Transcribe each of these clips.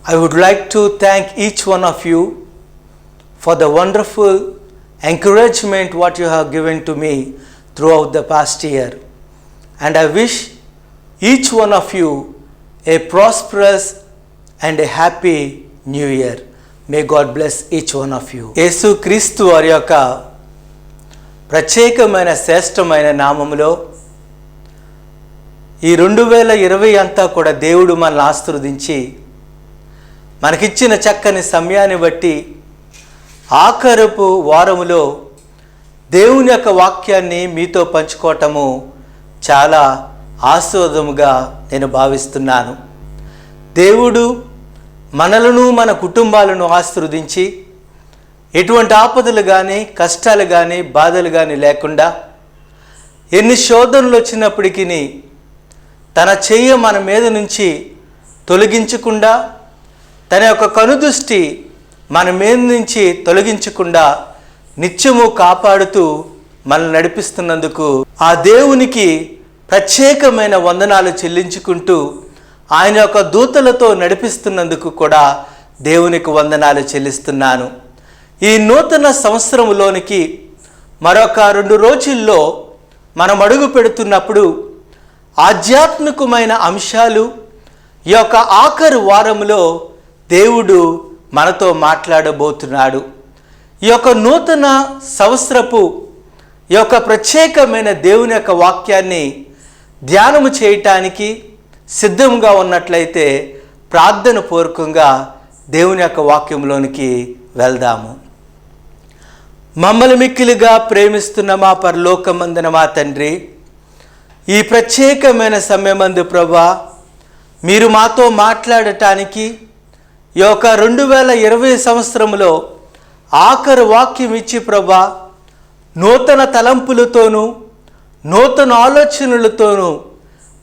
I would like to thank each one of you for the wonderful encouragement what you have given to me throughout the past year. And I wish each one of you a prosperous and a happy new year. May God bless each one of you. యేసు క్రీస్తు వారి యొక్క ప్రత్యేకమైన శ్రేష్టమైన నామములో ఈ 2020 అంతా కూడా దేవుడు మనల్ని ఆశీర్వదించి మనకిచ్చిన చక్కని సమయాన్ని బట్టి ఆఖరపు వారములో దేవుని యొక్క వాక్యాన్ని మీతో పంచుకోవటము చాలా ఆశీర్వాదముగా నేను భావిస్తున్నాను. దేవుడు మనలను మన కుటుంబాలను ఆశీర్వదించి ఎటువంటి ఆపదలు కానీ కష్టాలు కానీ బాధలు కానీ లేకుండా ఎన్ని శోధనలు వచ్చినప్పటికీ తన చెయ్య మన మీద నుంచి తొలగించకుండా తన యొక్క కనుదృష్టి మన మీద నుంచి తొలగించకుండా నిత్యము కాపాడుతూ మనల్ని నడిపిస్తున్నందుకు ఆ దేవునికి ప్రత్యేకమైన వందనాలు చెల్లించుకుంటూ ఆయన యొక్క దూతలతో నడిపిస్తున్నందుకు కూడా దేవునికి వందనాలు చెల్లిస్తున్నాను. ఈ నూతన సంవత్సరంలోనికి మరొక 2 రోజుల్లో మనం అడుగు పెడుతున్నప్పుడు ఆధ్యాత్మికమైన అంశాలు ఈ యొక్క ఆఖరు వారంలో దేవుడు మనతో మాట్లాడబోతున్నాడు. ఈ యొక్క నూతన సంవత్సరపు ఈ యొక్క ప్రత్యేకమైన దేవుని యొక్క వాక్యాన్ని ధ్యానము చేయటానికి సిద్ధంగా ఉన్నట్లయితే ప్రార్థన పూర్వకంగా దేవుని యొక్క వాక్యంలోనికి వెళ్దాము. మమ్మల్ని మిక్కిలిగా ప్రేమిస్తున్న మా పరలోకమందున మా తండ్రి, ఈ ప్రత్యేకమైన సమయమందు ప్రభువా మీరు మాతో మాట్లాడటానికి ఈ యొక్క 2020 సంవత్సరంలో ఆఖరు వాక్యం ఇచ్చి ప్రభువా నూతన తలంపులతోనూ నూతన ఆలోచనలతోనూ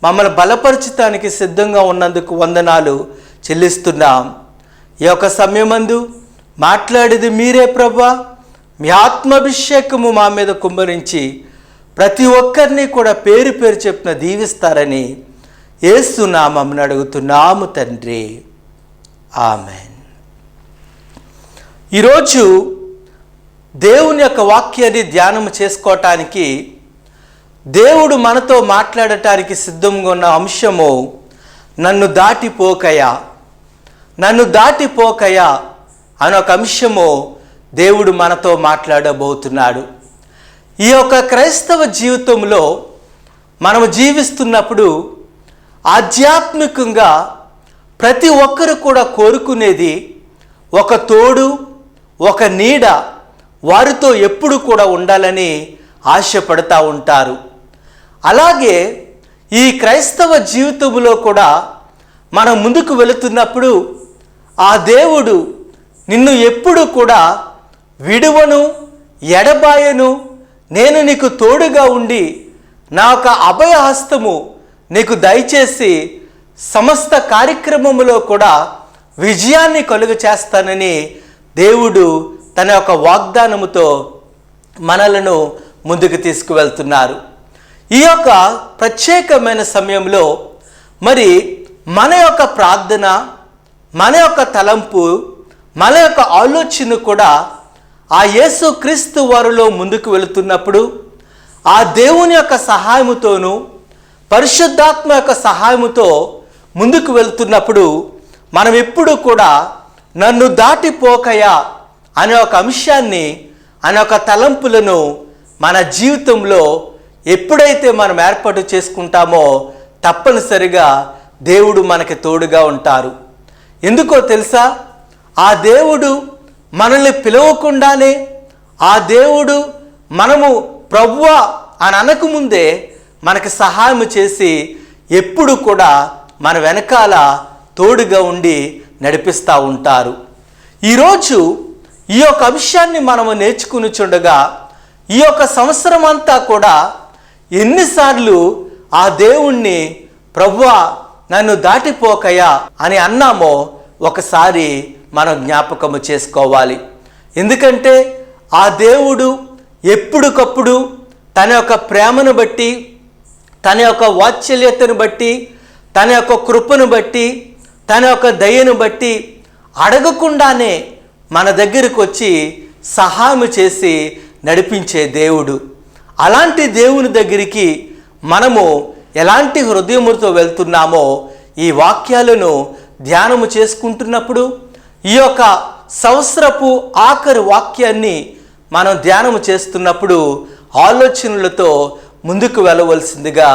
మమ్మల్ని బలపరచటానికి సిద్ధంగా ఉన్నందుకు వందనాలు చెల్లిస్తున్నాం. ఈ యొక్క సమయమందు మాట్లాడేది మీరే ప్రభువా, మీ ఆత్మాభిషేకము మా మీద కుమ్మరించి ప్రతి ఒక్కరిని కూడా పేరు పేరు చెప్పిన దీవిస్తారని యేసు నామమున అడుగుతున్నాము తండ్రి, ఆమెన్. ఈరోజు దేవుని యొక్క వాక్యాన్ని ధ్యానం చేసుకోవటానికి దేవుడు మనతో మాట్లాడటానికి సిద్ధంగా ఉన్న అంశము నన్ను దాటిపోకయా, నన్ను దాటిపోకయా అనే ఒక అంశము దేవుడు మనతో మాట్లాడబోతున్నాడు. ఈ యొక్క క్రైస్తవ జీవితంలో మనము జీవిస్తున్నప్పుడు ఆధ్యాత్మికంగా ప్రతి ఒక్కరు కూడా కోరుకునేది ఒక తోడు, ఒక నీడ వారితో ఎప్పుడు కూడా ఉండాలని ఆశపడతా ఉంటారు. అలాగే ఈ క్రైస్తవ జీవితంలో కూడా మనం ముందుకు వెళుతున్నప్పుడు ఆ దేవుడు నిన్ను ఎప్పుడు కూడా విడువను ఎడబాయను, నేను నీకు తోడుగా ఉండి నా యొక్క అభయహస్తము నీకు దయచేసి సమస్త కార్యక్రమములో కూడా విజయాన్ని కలుగ చేస్తానని దేవుడు తన యొక్క వాగ్దానముతో మనలను ముందుకు తీసుకువెళ్తున్నారు. ఈ యొక్క ప్రత్యేకమైన సమయంలో మరి మన యొక్క ప్రార్థన, మన యొక్క తలంపు, మన యొక్క ఆలోచన కూడా ఆ యేసు క్రీస్తు వారిలో ముందుకు వెళుతున్నప్పుడు ఆ దేవుని యొక్క సహాయముతోనూ పరిశుద్ధాత్మ యొక్క సహాయముతో ముందుకు వెళుతున్నప్పుడు మనం ఎప్పుడు కూడా నన్ను దాటిపోకయా అనే ఒక అంశాన్ని, అనే ఒక తలంపులను మన జీవితంలో ఎప్పుడైతే మనం ఏర్పాటు చేసుకుంటామో తప్పనిసరిగా దేవుడు మనకి తోడుగా ఉంటారు. ఎందుకో తెలుసా? ఆ దేవుడు మనల్ని పిలవకుండానే, ఆ దేవుడు మనము ప్రభువా అని అనకముందే మనకి సహాయం చేసి ఎప్పుడు కూడా మన వెనకాల తోడుగా ఉండి నడిపిస్తూ ఉంటారు. ఈరోజు ఈ యొక్క అంశాన్ని మనము నేర్చుకుని చూడగా ఈ యొక్క సంవత్సరం అంతా కూడా ఎన్నిసార్లు ఆ దేవుణ్ణి ప్రభువా నన్ను దాటిపోకయా అని అన్నామో ఒకసారి మనం జ్ఞాపకము చేసుకోవాలి. ఎందుకంటే ఆ దేవుడు ఎప్పటికప్పుడు తన యొక్క ప్రేమను బట్టి, తన యొక్క వాత్సల్యతను బట్టి, తన యొక్క కృపను బట్టి, తన యొక్క దయను బట్టి అడగకుండానే మన దగ్గరకు వచ్చి సహాయం చేసి నడిపించే దేవుడు. అలాంటి దేవుని దగ్గరికి మనము ఎలాంటి హృదయముతో వెళ్తున్నామో ఈ వాక్యాలను ధ్యానము చేసుకుంటున్నప్పుడు, ఈ యొక్క సంవత్సరపు ఆఖరి వాక్యాన్ని మనం ధ్యానము చేస్తున్నప్పుడు ఆలోచనలతో ముందుకు వెళ్ళవలసిందిగా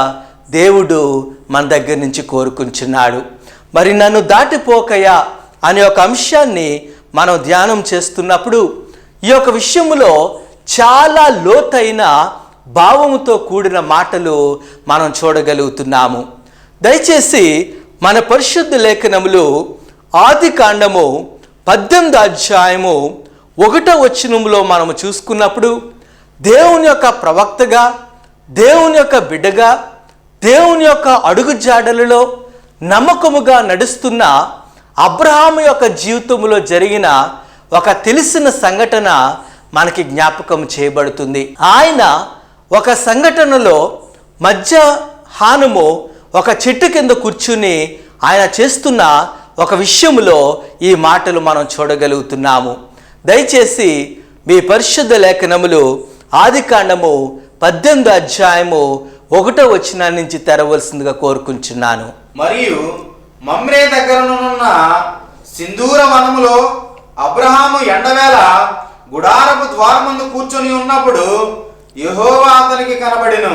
దేవుడు మన దగ్గర నుంచి కోరుకుంటున్నాడు. మరి నన్ను దాటిపోకయా అనే ఒక అంశాన్ని మనం ధ్యానం చేస్తున్నప్పుడు ఈ యొక్క విషయంలో చాలా లోతైన భావముతో కూడిన మాటలు మనం చూడగలుగుతున్నాము. దయచేసి మన పరిశుద్ధ లేఖనములు ఆదికాండము 18వ అధ్యాయము 1వ వచనములో మనము చూసుకున్నప్పుడు దేవుని యొక్క ప్రవక్తగా, దేవుని యొక్క బిడ్డగా, దేవుని యొక్క అడుగుజాడలలో నమ్మకముగా నడుస్తున్న అబ్రహాము యొక్క జీవితంలో జరిగిన ఒక తెలిసిన సంఘటన మనకి జ్ఞాపకం చేయబడుతుంది. ఆయన ఒక సంఘటనలో మధ్యాహ్నము ఒక చెట్టు కింద కూర్చుని ఆయన చేస్తున్న ఒక విషయంలో ఈ మాటలు మనం చూడగలుగుతున్నాము. దయచేసి మీ పరిశుద్ధ లేఖనములు ఆదికాండము 18వ అధ్యాయము 1వ వచనం నుంచి తెరవలసిందిగా కోరుకుంటున్నాను. మరియు మమ్రే దగ్గరనున్న సింధూర వనములో అబ్రహాము ఎండవేళ గుడారపు ద్వారమందు కూర్చొని ఉన్నప్పుడు యెహోవా అతనికి కనబడెను.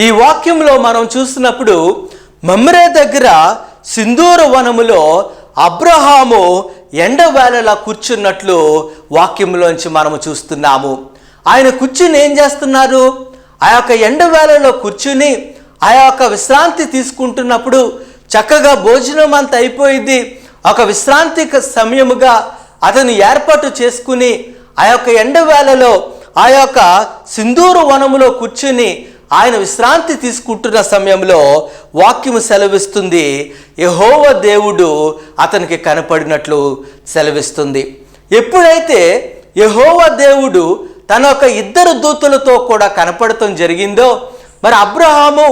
ఈ వాక్యంలో మనం చూసినప్పుడు మమ్రే దగ్గర సింధూర వనములో అబ్రహాము ఎండవేళలా కూర్చున్నట్లు వాక్యంలోంచి మనము చూస్తున్నాము. ఆయన కూర్చుని ఏం చేస్తున్నారు? ఆ యొక్క ఎండవేళలో కూర్చుని ఆ యొక్క విశ్రాంతి తీసుకుంటున్నప్పుడు చక్కగా భోజనం అంతా అయిపోయింది. ఒక విశ్రాంతి సమయముగా అతను ఏర్పాటు చేసుకుని ఆ యొక్క ఎండవేళలో ఆ యొక్క సింధూర వనములో కూర్చుని ఆయన విశ్రాంతి తీసుకుంటున్న సమయంలో వాక్యము సెలవిస్తుంది, యెహోవా దేవుడు అతనికి కనపడినట్లు సెలవిస్తుంది. ఎప్పుడైతే యెహోవా దేవుడు తన యొక్క 2 దూతలతో కూడా కనపడటం జరిగిందో, మరి అబ్రహాము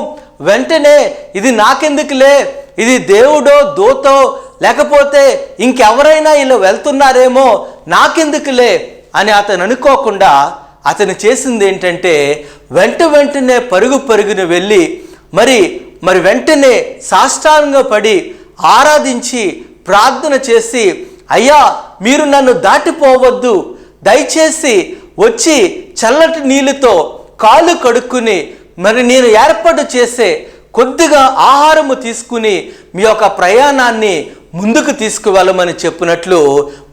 వెంటనే ఇది నాకెందుకులే, ఇది దేవుడో దూతో లేకపోతే ఇంకెవరైనా ఇలా వెళ్తున్నారేమో, నాకెందుకులే అని అతను అనుకోకుండా అతను చేసింది ఏంటంటే వెంటనే పరుగున వెళ్ళి మరి వెంటనే సాష్టాంగ పడి ఆరాధించి ప్రార్థన చేసి, అయ్యా మీరు నన్ను దాటిపోవద్దు, దయచేసి వచ్చి చల్లటి నీళ్ళతో కాళ్ళు కడుక్కుని మరి నేను ఏర్పాటు చేసే కొద్దిగా ఆహారము తీసుకుని మీ యొక్క ప్రయాణాన్ని ముందుకు తీసుకువెళ్ళమని చెప్పినట్లు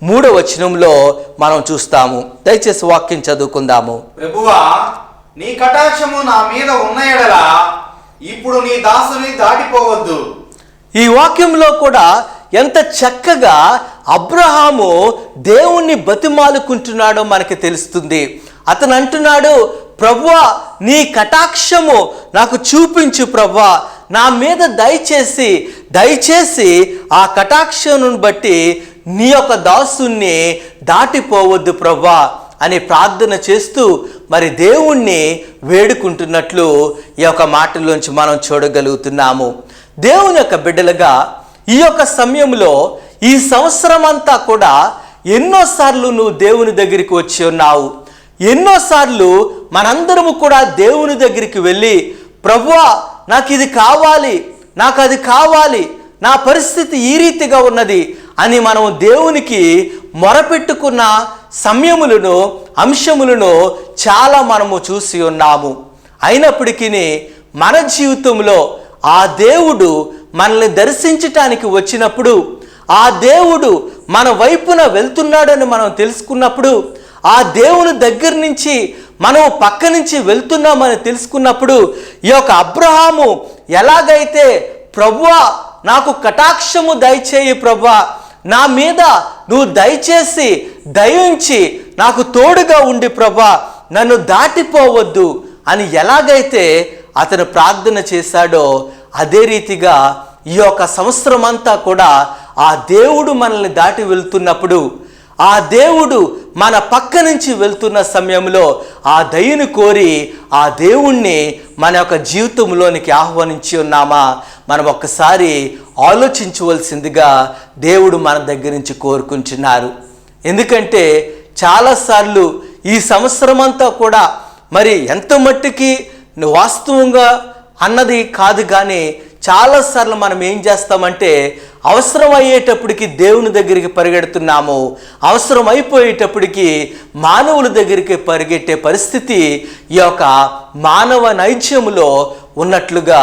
3వ వచనంలో మనం చూస్తాము. దయచేసి వాక్యం చదువుకుందాము. ప్రభువా, నీ కటాక్షము నా మీద ఉన్న ఎడల ఇప్పుడు నీ దాసుని దాటిపోవద్దు. ఈ వాక్యంలో కూడా ఎంత చక్కగా అబ్రహాము దేవుణ్ణి బతిమాలుకుంటున్నాడో మనకి తెలుస్తుంది. అతను అంటున్నాడు, ప్రభువా నీ కటాక్షము నాకు చూపించు ప్రభువా, నా మీద దయచేసి ఆ కటాక్షను బట్టి నీ యొక్క దాసుని దాటిపోవద్దు ప్రభువా అని ప్రార్థన చేస్తూ మరి దేవుణ్ణి వేడుకుంటున్నట్లు ఈ యొక్క మాటల్లోంచి మనం చూడగలుగుతున్నాము. దేవుని యొక్క బిడ్డలుగా ఈ యొక్క సమయంలో ఈ సంవత్సరం అంతా కూడా ఎన్నోసార్లు నువ్వు దేవుని దగ్గరికి వచ్చి ఉన్నావు. ఎన్నోసార్లు మనందరము కూడా దేవుని దగ్గరికి వెళ్ళి, ప్రభువా నాకు ఇది కావాలి, నాకు అది కావాలి, నా పరిస్థితి ఈ రీతిగా ఉన్నది అని మనం దేవునికి మొరపెట్టుకున్న సమయములను అంశములను చాలా మనము చూసి ఉన్నాము. అయినప్పటికీ మన జీవితంలో ఆ దేవుడు మనల్ని దర్శించటానికి వచ్చినప్పుడు, ఆ దేవుడు మన వైపున వెళ్తున్నాడని మనం తెలుసుకున్నప్పుడు, ఆ దేవుని దగ్గర నుంచి మనం పక్క నుంచి వెళ్తున్నామని తెలుసుకున్నప్పుడు ఈ యొక్క అబ్రహాము ఎలాగైతే ప్రభువా నాకు కటాక్షము దయచేయి ప్రభువా, నా మీద నువ్వు దయచేసి దయించి నాకు తోడుగా ఉండి ప్రభువా నన్ను దాటిపోవద్దు అని ఎలాగైతే అతను ప్రార్థన చేశాడో అదే రీతిగా ఈ యొక్క సంవత్సరం అంతా కూడా ఆ దేవుడు మనల్ని దాటి వెళ్తున్నప్పుడు, ఆ దేవుడు మన పక్క నుంచి వెళ్తున్న సమయంలో ఆ దయను కోరి ఆ దేవుణ్ణి మన యొక్క జీవితంలోనికి ఆహ్వానించి ఉన్నామా? మనం ఒక్కసారి ఆలోచించవలసిందిగా దేవుడు మన దగ్గర నుంచి కోరుకుంటున్నారు. ఎందుకంటే చాలాసార్లు ఈ సంవత్సరం అంతా కూడా మరి ఎంత మట్టుకి వాస్తవంగా అన్నది కాదు, కానీ చాలాసార్లు మనం ఏం చేస్తామంటే అవసరం అయ్యేటప్పటికి దేవుని దగ్గరికి పరిగెడుతున్నాము, అవసరం అయిపోయేటప్పటికి మానవుల దగ్గరికి పరిగెట్టే పరిస్థితి ఈ యొక్క మానవ నైజంలో ఉన్నట్లుగా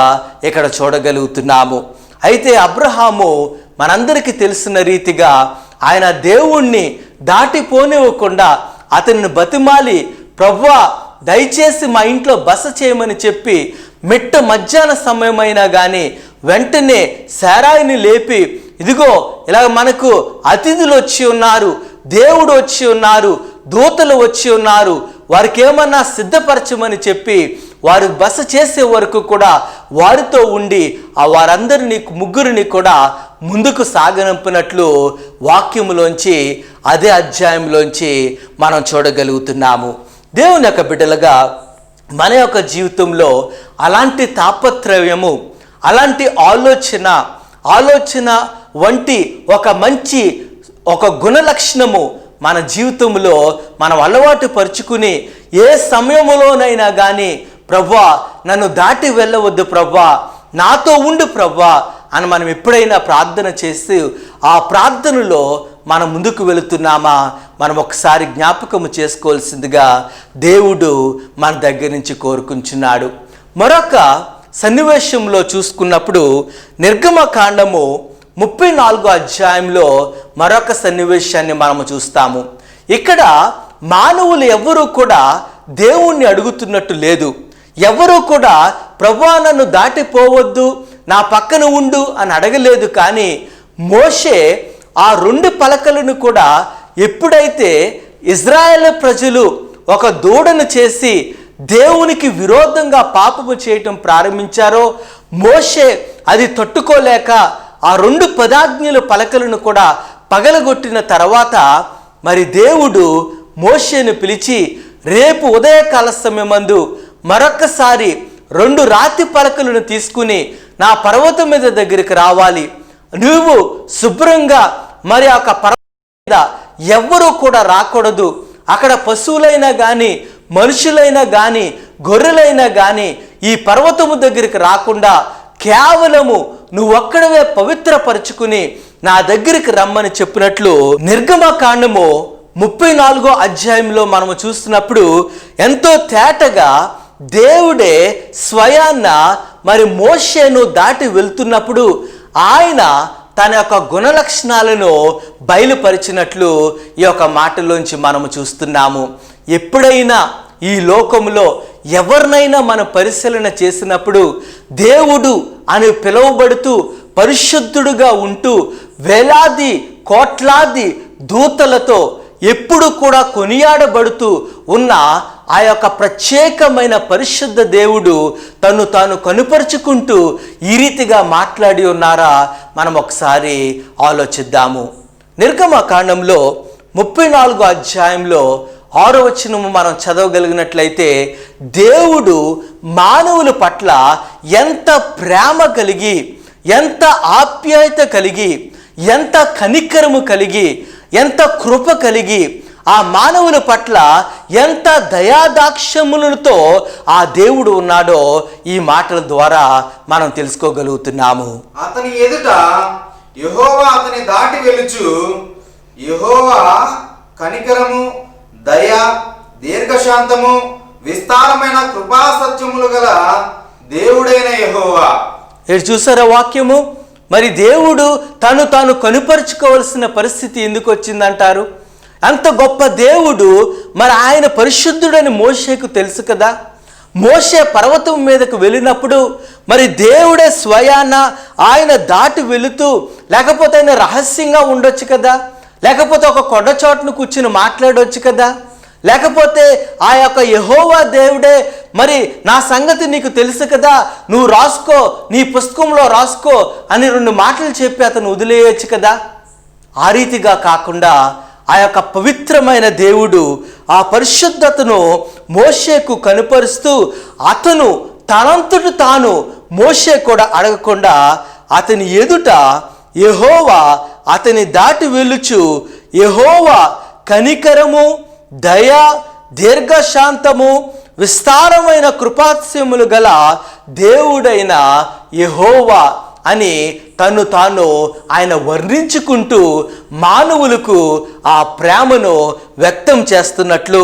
ఇక్కడ చూడగలుగుతున్నాము. అయితే అబ్రహాము మనందరికీ తెలిసిన రీతిగా ఆయన దేవుణ్ణి దాటిపోనివ్వకుండా అతనిని బతిమాలి, ప్రభువా దయచేసి మా ఇంట్లో బస చేయమని చెప్పి మిట్ట మధ్యాహ్న సమయమైనా కానీ వెంటనే శారాయిని లేపి, ఇదిగో ఇలా మనకు అతిథులు వచ్చి ఉన్నారు, దేవుడు వచ్చి ఉన్నారు, దూతలు వచ్చి ఉన్నారు, వారికి ఏమన్నా సిద్ధపరచమని చెప్పి వారు బస చేసే వరకు కూడా వారితో ఉండి ఆ వారందరినీ ముగ్గురిని కూడా ముందుకు సాగనంపినట్లు వాక్యములోంచి అదే అధ్యాయంలోంచి మనం చూడగలుగుతున్నాము. దేవుని యొక్క బిడ్డలుగా మన యొక్క జీవితంలో అలాంటి తాపత్రయము, అలాంటి ఆలోచన వంటి ఒక గుణలక్షణము మన జీవితంలో మనం అలవాటు పరుచుకుని ఏ సమయంలోనైనా కానీ ప్రభువా నన్ను దాటి వెళ్ళవద్దు ప్రభువా, నాతో ఉండు ప్రభువా అని మనం ఎప్పుడైనా ప్రార్థన చేసి ఆ ప్రార్థనలో మనం ముందుకు వెళుతున్నామా? మనం ఒకసారి జ్ఞాపకము చేసుకోవాల్సిందిగా దేవుడు మన దగ్గర నుంచి కోరుకుంటున్నాడు. మరొక సన్నివేశంలో చూసుకున్నప్పుడు నిర్గమకాండము 34వ అధ్యాయంలో మరొక సన్నివేశాన్ని మనము చూస్తాము. ఇక్కడ మానవులు ఎవ్వరూ కూడా దేవుణ్ణి అడుగుతున్నట్టు లేదు. ఎవరూ కూడా ప్రభువా నన్ను దాటిపోవద్దు, నా పక్కన ఉండు అని అడగలేదు. కానీ మోషే ఆ 2 పలకలను కూడా ఎప్పుడైతే ఇజ్రాయేల్ ప్రజలు ఒక దూడను చేసి దేవునికి విరోధంగా పాపము చేయటం ప్రారంభించారో, మోషే అది తట్టుకోలేక ఆ 2 పదాజ్ఞల పలకలను కూడా పగలగొట్టిన తర్వాత మరి దేవుడు మోషేను పిలిచి, రేపు ఉదయకాల సమయమందు మరొక్కసారి 2 రాతి పలకలను తీసుకుని నా పర్వతం మీద దగ్గరికి రావాలి, నువ్వు శుభ్రంగా మరి ఆ పర్వతం మీద ఎవ్వరూ కూడా రాకూడదు, అక్కడ పశువులైనా కానీ మనుషులైనా కానీ గొర్రెలైనా కానీ ఈ పర్వతము దగ్గరికి రాకుండా కేవలము నువ్వొక్కడవే పవిత్రపరుచుకుని నా దగ్గరికి రమ్మని చెప్పినట్లు నిర్గమకాండము 34వ అధ్యాయంలో మనము చూస్తున్నప్పుడు ఎంతో తేటగా దేవుడే స్వయాన్న మరి మోషేను దాటి వెళ్తున్నప్పుడు ఆయన తన యొక్క గుణలక్షణాలను బయలుపరిచినట్లు ఈ యొక్క మాటలోంచి మనము చూస్తున్నాము. ఎప్పుడైనా ఈ లోకంలో ఎవరినైనా మనం పరిశీలన చేసినప్పుడు దేవుడు అని పిలువబడుతూ పరిశుద్ధుడుగా ఉంటూ వేలాది కోట్లాది దూతలతో ఎప్పుడు కూడా కొనియాడబడుతూ ఉన్న ఆ యొక్క ప్రత్యేకమైన పరిశుద్ధ దేవుడు తను తాను కనుపరుచుకుంటూ ఈ రీతిగా మాట్లాడి ఉన్నారా? మనం ఒకసారి ఆలోచిద్దాము. నిర్గమకాండంలో 34వ అధ్యాయంలో 6వ వచనము మనం చదవగలిగినట్లయితే దేవుడు మానవుల పట్ల ఎంత ప్రేమ కలిగి, ఎంత ఆప్యాయత కలిగి, ఎంత కనికరము కలిగి, ఎంత కృప కలిగి, ఆ మానవుల పట్ల ఎంత దయాదాక్షములతో ఆ దేవుడు ఉన్నాడో ఈ మాటల ద్వారా మనం తెలుసుకోగలుగుతున్నాము. అతని ఎదుట యెహోవా అతని దాటి వెలుచు, యెహోవా కనికరము, దయ, దీర్ఘశాంతము, విస్తారమైన కృపా సత్యములు గల దేవుడైన యెహోవా. మీరు చూసారా వాక్యము? మరి దేవుడు తను తాను కనుపరుచుకోవాల్సిన పరిస్థితి ఎందుకు వచ్చిందంటారు? అంత గొప్ప దేవుడు మరి ఆయన పరిశుద్ధుడని మోషేకు తెలుసు కదా. మోషే పర్వతం మీదకు వెళ్ళినప్పుడు మరి దేవుడే స్వయాన ఆయన దాటి వెళుతూ, లేకపోతే ఆయన రహస్యంగా ఉండొచ్చు కదా, లేకపోతే ఒక కొండ చోటును కూర్చుని మాట్లాడవచ్చు కదా, లేకపోతే ఆ యొక్క యెహోవా దేవుడే మరి నా సంగతి నీకు తెలుసు కదా, నువ్వు రాసుకో, నీ పుస్తకంలో రాసుకో అని 2 మాటలు చెప్పి అతను వదిలేయచ్చు కదా. ఆ రీతిగా కాకుండా ఆ యొక్క పవిత్రమైన దేవుడు ఆ పరిశుద్ధతను మోషేకు కనుపరుస్తూ అతను తనంతట తాను మోషే కూడా అడగకుండా అతని ఎదుట యెహోవా అతని దాటి వెళ్ళుచు యెహోవా కనికరము దయ దీర్ఘశాంతము విస్తారమైన కృపాస్యములు గల దేవుడైన యెహోవా అని తను తాను ఆయన వర్ణించుకుంటూ మానవులకు ఆ ప్రేమను వ్యక్తం చేస్తున్నట్లు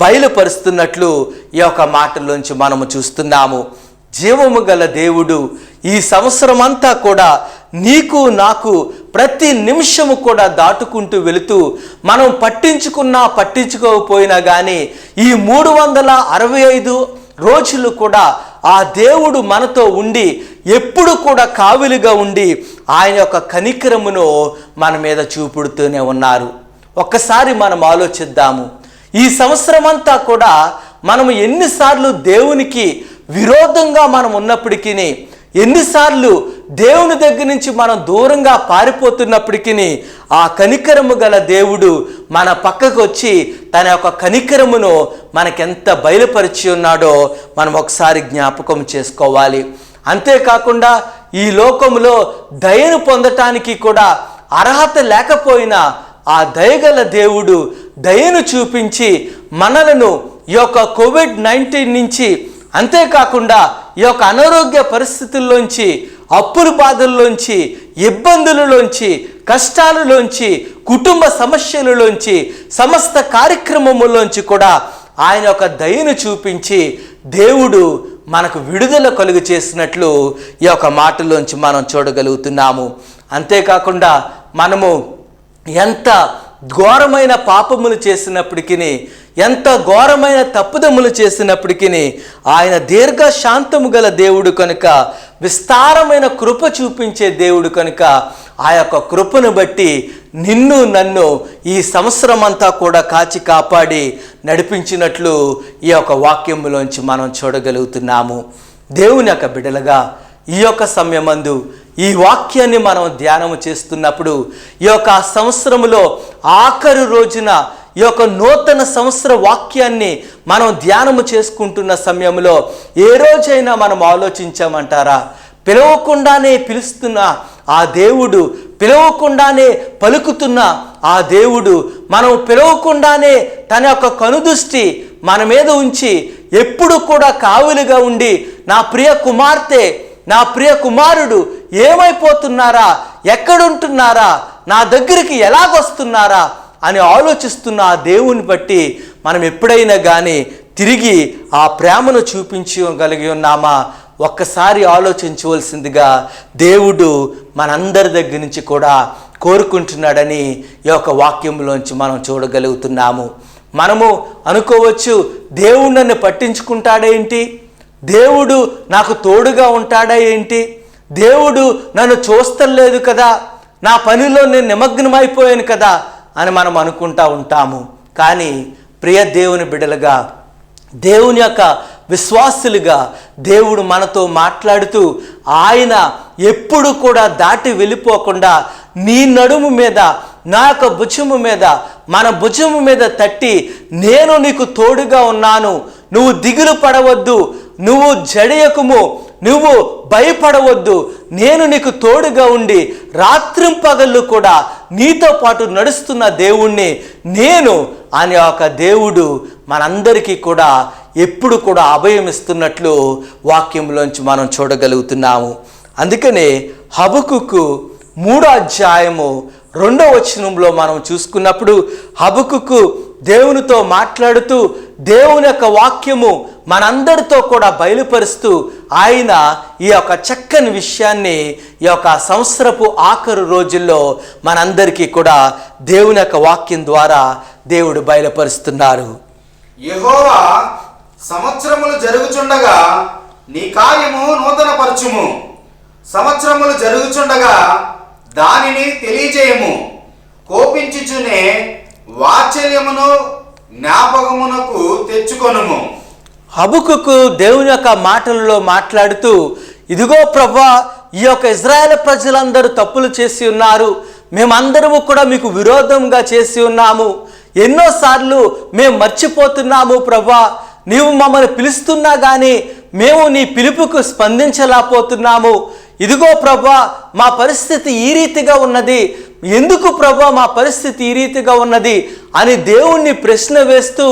బయలుపరుస్తున్నట్లు ఈ యొక్క మాటల్లోంచి మనము చూస్తున్నాము. జీవము గల దేవుడు ఈ సంవత్సరం అంతా కూడా నీకు నాకు ప్రతి నిమిషము కూడా దాటుకుంటూ వెళుతూ మనం పట్టించుకున్నా పట్టించుకోకపోయినా కానీ ఈ 365 రోజులు కూడా ఆ దేవుడు మనతో ఉండి ఎప్పుడు కూడా కావిలిగా ఉండి ఆయన యొక్క కనికరమును మన మీద చూపుడుతూనే ఉన్నారు. ఒక్కసారి మనం ఆలోచిద్దాము. ఈ సంవత్సరం అంతా కూడా మనము ఎన్నిసార్లు దేవునికి విరోధంగా మనం ఉన్నప్పటికీ, ఎన్నిసార్లు దేవుని దగ్గర నుంచి మనం దూరంగా పారిపోతున్నప్పటికీ ఆ కనికరము గల దేవుడు మన పక్కకు వచ్చి తన యొక్క కనికరమును మనకెంత బయలుపరిచి ఉన్నాడో మనం ఒకసారి జ్ఞాపకం చేసుకోవాలి. అంతేకాకుండా ఈ లోకంలో దయను పొందటానికి కూడా అర్హత లేకపోయినా ఆ దయగల దేవుడు దయను చూపించి మనలను ఈ యొక్క COVID-19 నుంచి, అంతేకాకుండా ఈ యొక్క అనారోగ్య పరిస్థితుల్లోంచి, అప్పుల బాధల్లోంచి, ఇబ్బందులలోంచి, కష్టాలలోంచి, కుటుంబ సమస్యలలోంచి, సమస్త కార్యక్రమములోంచి కూడా ఆయన యొక్క దయను చూపించి దేవుడు మనకు విడుదల కలుగు చేసినట్లు ఈ యొక్క మాటల్లోంచి మనం చూడగలుగుతున్నాము. అంతేకాకుండా మనము ఎంత ఘోరమైన పాపములు చేసినప్పటికీ, ఎంత ఘోరమైన తప్పుదములు చేసినప్పటికీ ఆయన దీర్ఘశాంతము గల దేవుడు కనుక, విస్తారమైన కృప చూపించే దేవుడు కనుక ఆ యొక్క కృపను బట్టి నిన్ను నన్ను ఈ సంవత్సరం అంతా కూడా కాచి కాపాడి నడిపించినట్లు ఈ యొక్క వాక్యములోంచి మనం చూడగలుగుతున్నాము. దేవుని యొక్క బిడ్డలుగా ఈ యొక్క సమయమందు ఈ వాక్యాన్ని మనం ధ్యానము చేస్తున్నప్పుడు ఈ యొక్క సంవత్సరములో ఆఖరి రోజున ఈ యొక్క నూతన సంవత్సర వాక్యాన్ని మనం ధ్యానము చేసుకుంటున్న సమయంలో ఏ రోజైనా మనం ఆలోచించామంటారా? పిలవకుండానే పిలుస్తున్న ఆ దేవుడు, పిలవకుండానే పలుకుతున్న ఆ దేవుడు, మనం పిలవకుండానే తన యొక్క కనుదృష్టి మన మీద ఉంచి ఎప్పుడు కూడా కావులుగా ఉండి నా ప్రియ కుమార్తె, నా ప్రియ కుమారుడు ఏమైపోతున్నారా, ఎక్కడుంటున్నారా, నా దగ్గరికి ఎలాగొస్తున్నారా అని ఆలోచిస్తున్న ఆ దేవుని బట్టి మనం ఎప్పుడైనా కానీ తిరిగి ఆ ప్రేమను చూపించగలిగి ఉన్నామా? ఒక్కసారి ఆలోచించవలసిందిగా దేవుడు మనందరి దగ్గర నుంచి కూడా కోరుకుంటున్నాడని ఈ యొక్క వాక్యంలోంచి మనం చూడగలుగుతున్నాము. మనము అనుకోవచ్చు, దేవుడు నన్ను పట్టించుకుంటాడేంటి, దేవుడు నాకు తోడుగా ఉంటాడా ఏంటి, దేవుడు నన్ను చూస్తలేదు కదా, నా పనిలో నేను నిమగ్నమైపోయాను కదా అని మనం అనుకుంటా ఉంటాము. కానీ ప్రియ దేవుని బిడ్డలుగా, దేవుని యొక్క విశ్వాసులుగా దేవుడు మనతో మాట్లాడుతూ ఆయన ఎప్పుడు కూడా దాటి వెళ్ళిపోకుండా నీ నడుము మీద, నా యొక్క భుజము మీద, మన భుజము మీద తట్టి నేను నీకు తోడుగా ఉన్నాను, నువ్వు దిగులు పడవద్దు, నువ్వు జడియకుము, నువ్వు భయపడవద్దు, నేను నీకు తోడుగా ఉండి రాత్రింపగళ్ళు కూడా నీతో పాటు నడుస్తున్న దేవుణ్ణి నేను అనే ఒక దేవుడు మనందరికీ కూడా ఎప్పుడు కూడా అభయం ఇస్తున్నట్లు వాక్యంలోంచి మనం చూడగలుగుతున్నాము. అందుకనే హబకుకు 3వ అధ్యాయము 2వ వచనంలో మనం చూసుకున్నప్పుడు హబకుకు దేవునితో మాట్లాడుతూ దేవుని యొక్క వాక్యము మనందరితో కూడా బయలుపరుస్తూ ఆయన ఈ యొక్క చక్కని విషయాన్ని ఈ యొక్క సంవత్సరపు ఆఖరు రోజుల్లో మనందరికీ కూడా దేవుని యొక్క వాక్యం ద్వారా దేవుడు బయలుపరుస్తున్నారు. యెహోవా సంవత్సరములు జరుగుచుండగా నీ కార్యము నూతన పరచుము, సంవత్సరములు జరుగుచుండగా దానిని తెలియజేయము, కోపించుచునే వాత్సల్యమును జ్ఞాపకమునకు తెచ్చుకొనుము. హబకుకు దేవుని యొక్క మాటలలో మాట్లాడుతూ, ఇదిగో ప్రభువా, ఈ యొక్క ఇజ్రాయేల్ ప్రజలందరూ తప్పులు చేసి ఉన్నారు, మేమందరము కూడా మీకు విరోధంగా చేసి ఉన్నాము, ఎన్నోసార్లు మేము మర్చిపోతున్నాము ప్రభా. నీవు మమ్మల్ని పిలుస్తున్నా కానీ మేము నీ పిలుపుకు స్పందించలేకపోతున్నాము. ఇదిగో ప్రభా, మా పరిస్థితి ఈ రీతిగా ఉన్నది, ఎందుకు ప్రభా మా పరిస్థితి ఈ రీతిగా ఉన్నది అని దేవుణ్ణి ప్రశ్న వేస్తూ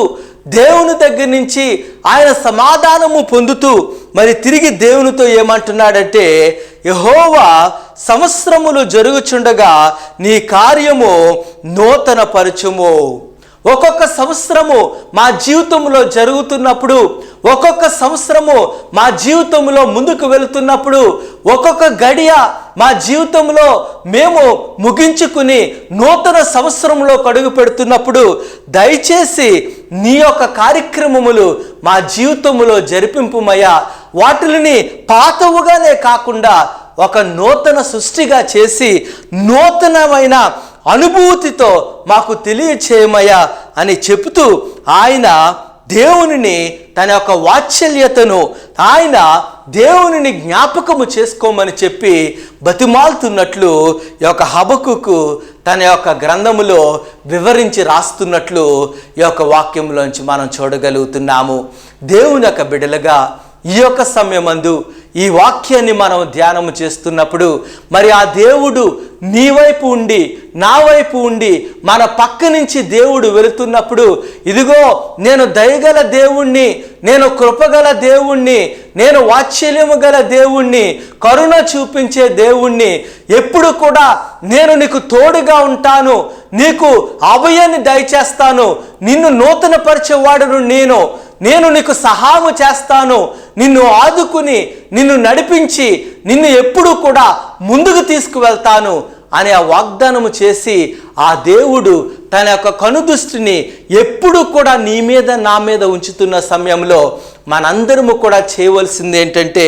దేవుని దగ్గర నుంచి ఆయన సమాధానము పొందుతూ మరి తిరిగి దేవునితో ఏమంటున్నాడంటే, యెహోవా సంవత్సరములు జరుగుచుండగా నీ కార్యము నూతన పరచుము. ఒక్కొక్క సంవత్సరము మా జీవితంలో జరుగుతున్నప్పుడు, ఒక్కొక్క సంవత్సరము మా జీవితంలో ముందుకు వెళుతున్నప్పుడు, ఒక్కొక్క గడియ మా జీవితంలో మేము ముగించుకుని నూతన సంవత్సరంలో అడుగు పెడుతున్నప్పుడు దయచేసి నీ యొక్క కార్యక్రమములు మా జీవితంలో జరిపింపుమయ్యా. వాటిని పాతవుగానే కాకుండా ఒక నూతన సృష్టిగా చేసి నూతనమైన అనుభూతితో మాకు తెలియచేయమయ్యా అని చెబుతూ ఆయన దేవునిని తన యొక్క వాత్సల్యతను ఆయన దేవునిని జ్ఞాపకము చేసుకోమని చెప్పి బతిమాలుతున్నట్లు ఈ యొక్క హబక్కుకు తన యొక్క గ్రంథములో వివరించి రాస్తున్నట్లు ఈ యొక్క వాక్యంలోంచి మనం చూడగలుగుతున్నాము. దేవుని యొక్క బిడ్డలుగా ఈ యొక్క సమయమందు ఈ వాక్యాన్ని మనం ధ్యానము చేస్తున్నప్పుడు మరి ఆ దేవుడు నీ వైపు ఉండి నా వైపు ఉండి మన పక్క నుంచి దేవుడు వెళుతున్నప్పుడు, ఇదిగో నేను దయగల దేవుణ్ణి, నేను కృపగల దేవుణ్ణి, నేను వాత్సల్యము గల దేవుణ్ణి, కరుణ చూపించే దేవుణ్ణి, ఎప్పుడు కూడా నేను నీకు తోడుగా ఉంటాను, నీకు అభయాన్ని దయచేస్తాను, నిన్ను నూతన పరిచేవాడును నేను నీకు సహాయము చేస్తాను, నిన్ను ఆదుకుని నిన్ను నడిపించి నిన్ను ఎప్పుడూ కూడా ముందుకు తీసుకువెళ్తాను అని ఆ వాగ్దానము చేసి ఆ దేవుడు తన యొక్క కనుదృష్టిని ఎప్పుడు కూడా నీ మీద నా మీద ఉంచుతున్న సమయంలో మనందరము కూడా చేయవలసింది ఏంటంటే,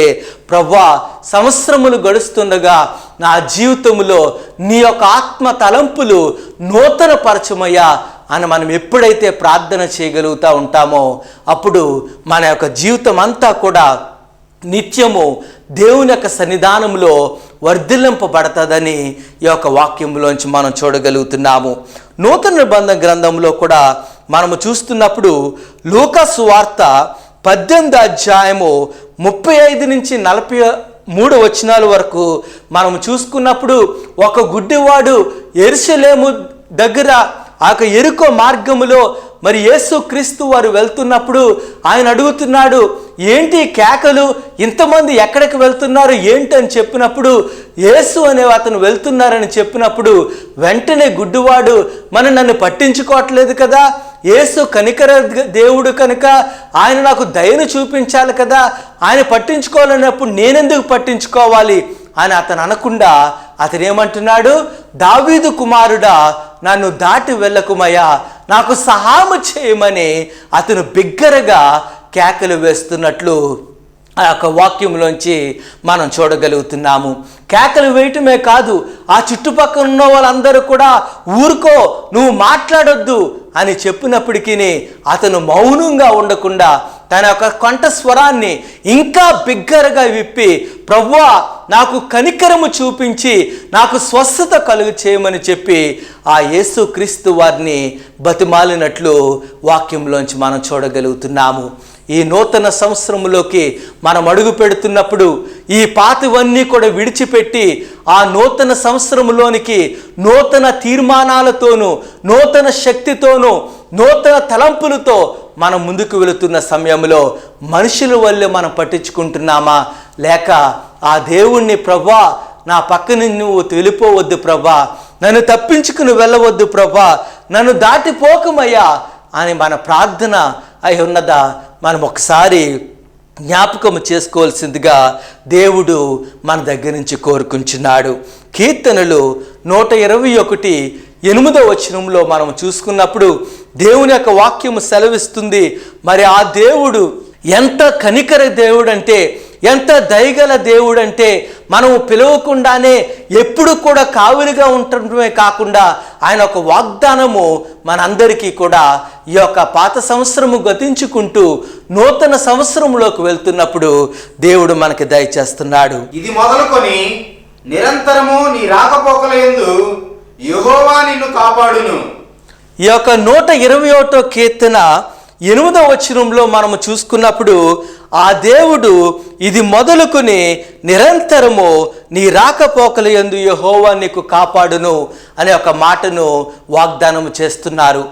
ప్రభువా సంవత్సరములు గడుస్తుండగా నా జీవితంలో నీ యొక్క ఆత్మ తలంపులు నూతన పరచమయ్యా అని మనం ఎప్పుడైతే ప్రార్థన చేయగలుగుతూ ఉంటామో అప్పుడు మన యొక్క జీవితం అంతా కూడా నిత్యము దేవుని యొక్క సన్నిధానంలో వర్ధిల్లింపబడతాదని ఈ యొక్క వాక్యంలోంచి మనం చూడగలుగుతున్నాము. నూతన నిబంధన గ్రంథంలో కూడా మనము చూస్తున్నప్పుడు లూకా సువార్త 18వ అధ్యాయము 35 నుంచి 43 వచనాల వరకు మనం చూసుకున్నప్పుడు ఒక గుడ్డివాడు యెరూషలేము దగ్గర ఆ యెరికో మార్గములో మరి యేసు క్రీస్తు వారు వెళ్తున్నప్పుడు ఆయన అడుగుతున్నాడు, ఏంటి కేకలు, ఇంతమంది ఎక్కడికి వెళ్తున్నారు ఏంటి అని చెప్పినప్పుడు, యేసు అనే అతను వెళ్తున్నారని చెప్పినప్పుడు వెంటనే గుడ్డివాడు, నన్ను పట్టించుకోవట్లేదు కదా, యేసు కనికర దేవుడు కనుక ఆయన నాకు దయను చూపించాలి కదా, ఆయన పట్టించుకోవాలన్నప్పుడు నేనెందుకు పట్టించుకోవాలి అని అతను అనకుండా అతను ఏమంటున్నాడు, దావీదు కుమారుడా నన్ను దాటి వెళ్ళకుమయ్యా, నాకు సహాయం చేయమని అతను బిగ్గరగా కేకలు వేస్తున్నట్లు ఆ యొక్క వాక్యంలోంచి మనం చూడగలుగుతున్నాము. కేకలు వేయటమే కాదు, ఆ చుట్టుపక్కల ఉన్న వాళ్ళందరూ కూడా ఊరుకో, నువ్వు మాట్లాడొద్దు అని చెప్పినప్పటికీ అతను మౌనంగా ఉండకుండా తన యొక్క కంఠస్వరాన్ని ఇంకా బిగ్గరగా విప్పి, ప్రభువా నాకు కనికరము చూపించి నాకు స్వస్థత కలుగు చేయమని చెప్పి ఆ యేసు క్రీస్తు వారిని బతిమాలినట్లు వాక్యంలోంచి మనం చూడగలుగుతున్నాము. ఈ నూతన సంవత్సరంలోకి మనం అడుగు పెడుతున్నప్పుడు ఈ పాతవన్నీ కూడా విడిచిపెట్టి ఆ నూతన సంవత్సరంలోనికి నూతన తీర్మానాలతోనూ నూతన శక్తితోనూ నూతన తలంపులతో మనం ముందుకు వెళుతున్న సమయంలో మనుషుల వల్లే మనం పట్టించుకుంటున్నామా, లేక ఆ దేవుణ్ణి, ప్రభా నా పక్కన నువ్వు వెళ్ళిపోవద్దు ప్రభా, నన్ను తప్పించుకుని వెళ్ళవద్దు ప్రభా, నన్ను దాటిపోకమయ్యా అని మన ప్రార్థన అయి ఉన్నదా మనం ఒకసారి జ్ఞాపకం చేసుకోవాల్సిందిగా దేవుడు మన దగ్గర నుంచి కోరుకుంటున్నాడు. కీర్తనలు 121:8 వచనంలో మనం చూసుకున్నప్పుడు దేవుని యొక్క వాక్యము సెలవిస్తుంది, మరి ఆ దేవుడు ఎంత కనికర దేవుడు అంటే, ఎంత దయగల దేవుడు అంటే, మనము పిలవకుండానే ఎప్పుడు కూడా కావలిగా ఉండటమే కాకుండా ఆయన ఒక వాగ్దానము మనందరికీ కూడా ఈ యొక్క పాత సంవత్సరము గతించుకుంటూ నూతన సంవత్సరంలోకి వెళ్తున్నప్పుడు దేవుడు మనకి దయచేస్తున్నాడు. ఇది మొదలుకొని నిరంతరము నీ రాకపోకల యందు యెహోవా నిన్ను కాపాడును. ఈ యొక్క 121 కీర్తన 8వ వచనంలో మనము చూసుకున్నప్పుడు ఆ దేవుడు ఇది మొదలుకొని నిరంతరము నీ రాకపోకల యందు యెహోవా నీకు కాపాడును అనే ఒక మాటను వాగ్దానం చేస్తున్నారు.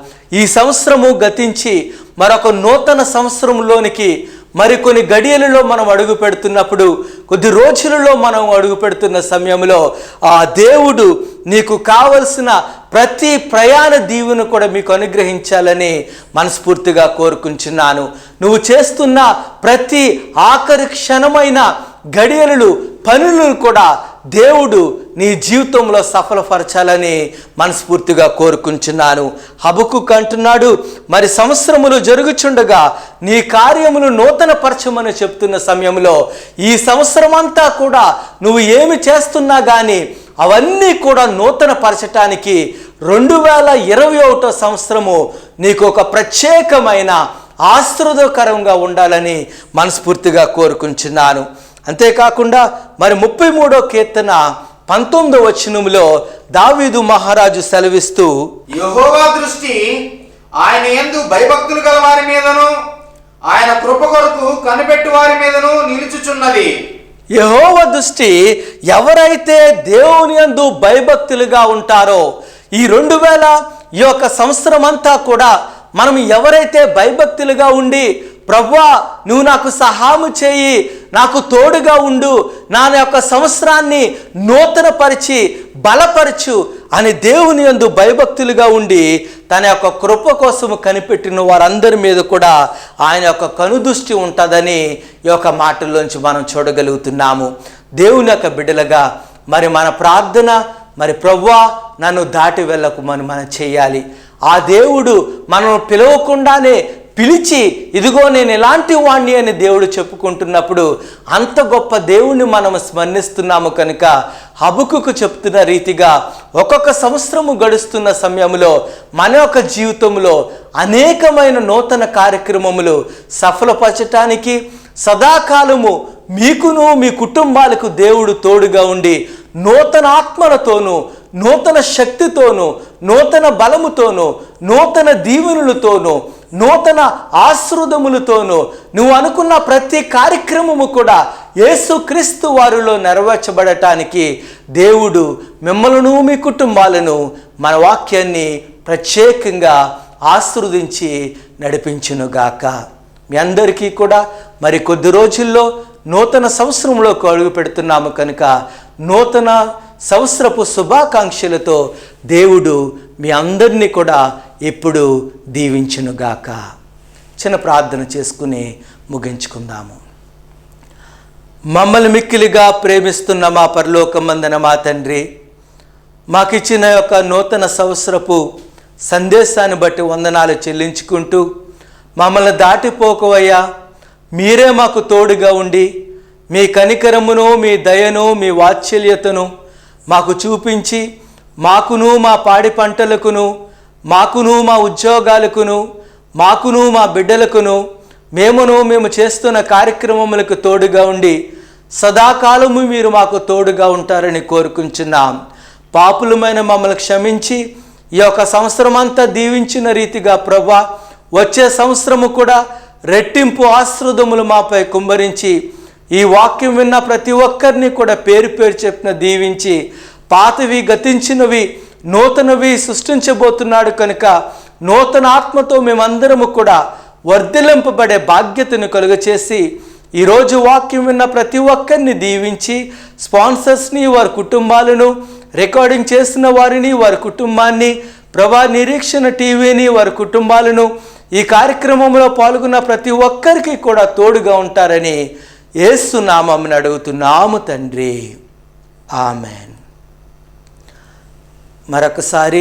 ఈ సంవత్సరము గతించి మరొక నూతన సంవత్సరంలోనికి మరికొన్ని గడియలలో మనం అడుగు పెడుతున్నప్పుడు, కొద్ది రోజులలో మనం అడుగు పెడుతున్న సమయంలో ఆ దేవుడు నీకు కావలసిన ప్రతి ప్రయాణ దీవెను కూడా మీకు అనుగ్రహించాలని మనస్ఫూర్తిగా కోరుకుంటున్నాను. నువ్వు చేస్తున్న ప్రతి ఆఖరి క్షణమైన గడియలు పనులను కూడా దేవుడు నీ జీవితంలో సఫలపరచాలని మనస్ఫూర్తిగా కోరుకుంటున్నాను. హబక్కుకు అంటున్నాడు, మరి సంవత్సరములు జరుగుచుండగా నీ కార్యములు నూతన పరచమని చెప్తున్న సమయంలో ఈ సంవత్సరం అంతా కూడా నువ్వు ఏమి చేస్తున్నా కానీ అవన్నీ కూడా నూతన పరచటానికి 2021 సంవత్సరము నీకు ఒక ప్రత్యేకమైన ఆశీర్వాదకరంగా ఉండాలని మనస్ఫూర్తిగా కోరుకుంటున్నాను. అంతేకాకుండా మరి 33వ కీర్తన 19వ వచనంలో దావీదు మహారాజు సెలవిస్తూ, యెహోవా దృష్టి ఆయన యందు భయభక్తులు గల వారి మీదను ఆయన కృప కొరకు కనిపెట్టు వారి మీదను నిలుచుచున్నది. యెహోవా దృష్టి ఎవరైతే దేవుని యందు భయభక్తులుగా ఉంటారో, ఈ 2000 సంవత్సరం అంతా కూడా మనం ఎవరైతే భయభక్తులుగా ఉండి ప్రభువా నువ్వు నాకు సహాయం చేయి, నాకు తోడుగా ఉండు, నా యొక్క సంవత్సరాన్ని నూతన పరిచి బలపరచు అని దేవుని యందు భయభక్తులుగా ఉండి తన యొక్క కృప కోసము కనిపెట్టిన వారందరి మీద కూడా ఆయన యొక్క కనుదృష్టి ఉంటుందని ఈ యొక్క మాటల్లోంచి మనం చూడగలుగుతున్నాము. దేవుని యొక్క బిడ్డలుగా మరి మన ప్రార్థన మరి ప్రభువా నన్ను దాటి వెళ్ళకు మనం చేయాలి. ఆ దేవుడు మనం పిలవకుండానే పిలిచి ఇదిగో నేను ఎలాంటి వాణ్ణి అని దేవుడు చెప్పుకుంటున్నప్పుడు అంత గొప్ప దేవుణ్ణి మనం స్మరణిస్తున్నాము కనుక హబక్కుకు చెప్తున్న రీతిగా ఒక్కొక్క సంవత్సరము గడుస్తున్న సమయంలో మన యొక్క జీవితంలో అనేకమైన నూతన కార్యక్రమములు సఫలపరచటానికి సదాకాలము మీకును మీ కుటుంబాలకు దేవుడు తోడుగా ఉండి నూతన ఆత్మలతోనూ నూతన శక్తితోనూ నూతన బలముతోనూ నూతన దీవెనలతోనూ నూతన ఆశీర్వాదములతోనూ నువ్వు అనుకున్న ప్రతి కార్యక్రమము కూడా యేసుక్రీస్తు వారిలో నెరవేర్చబడటానికి దేవుడు మిమ్మల్ని మీ కుటుంబాలను మన వాక్యాన్ని ప్రత్యేకంగా ఆశీర్వదించి నడిపించునుగాక. మీ అందరికీ కూడా మరి కొద్ది రోజుల్లో నూతన సంవత్సరంలోకి అడుగు పెడుతున్నాము కనుక నూతన సంవత్సరపు శుభాకాంక్షలతో దేవుడు మీ అందరినీ కూడా ఎప్పుడు దీవించునుగాక. చిన్న ప్రార్థన చేసుకుని ముగించుకుందాము. మమ్మల్ని మిక్కిలిగా ప్రేమిస్తున్న మా పరలోకమందున మా తండ్రి, మాకిచ్చిన యొక్క నూతన సంవత్సరపు సందేశాన్ని బట్టి వందనాలు చెల్లించుకుంటూ మమ్మల్ని దాటిపోకవయ్యా, మీరే మాకు తోడుగా ఉండి మీ కనికరమును మీ దయను మీ వాత్సల్యతను మాకు చూపించి మాకును మా పాడి పంటలకును మాకును మా ఉద్యోగాలకును మాకును మా బిడ్డలకును మేము చేస్తున్న కార్యక్రమములకు తోడుగా ఉండి సదాకాలము మీరు మాకు తోడుగా ఉంటారని కోరుకుంటున్నాం. పాపులమైన మమ్మల్ని క్షమించి ఈ యొక్క సంవత్సరం అంతా దీవించిన రీతిగా ప్రభా వచ్చే సంవత్సరము కూడా రెట్టింపు ఆశీర్వాదములు మాపై కుమ్మరించి ఈ వాక్యం విన్న ప్రతి ఒక్కరిని కూడా పేరు పేరు చెప్పిన దీవించి పాతవి గతించినవి నూతనవి సృష్టించబోతున్నాడు కనుక నూతన ఆత్మతో మేమందరము కూడా వర్ధిల్లింపబడే బాధ్యతను కలుగచేసి ఈరోజు వాక్యం విన్న ప్రతి ఒక్కరిని దీవించి స్పాన్సర్స్ని వారి కుటుంబాలను రికార్డింగ్ చేసిన వారిని వారి కుటుంబాన్ని ప్రభా నిరీక్షణ టీవీని వారి కుటుంబాలను ఈ కార్యక్రమంలో పాల్గొన్న ప్రతి ఒక్కరికి కూడా తోడుగా ఉంటారని యేసు నామమున అడుగుతున్నాము తండ్రి, ఆమెన్. మరొకసారి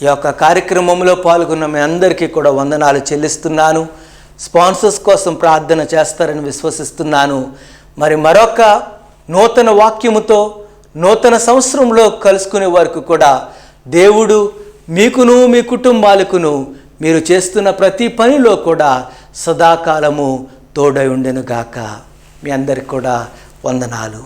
ఈ యొక్క కార్యక్రమంలో పాల్గొన్న మీ అందరికీ కూడా వందనాలు చెల్లిస్తున్నాను. స్పాన్సర్స్ కోసం ప్రార్థన చేస్తారని విశ్వసిస్తున్నాను. మరి మరొక నూతన వాక్యముతో నూతన సంవత్సరంలో కలుసుకునే వరకు కూడా దేవుడు మీకును మీ కుటుంబాలకును మీరు చేస్తున్న ప్రతి పనిలో కూడా సదాకాలము తోడై ఉండెనుగాక. మీ అందరికి కూడా వందనాలు.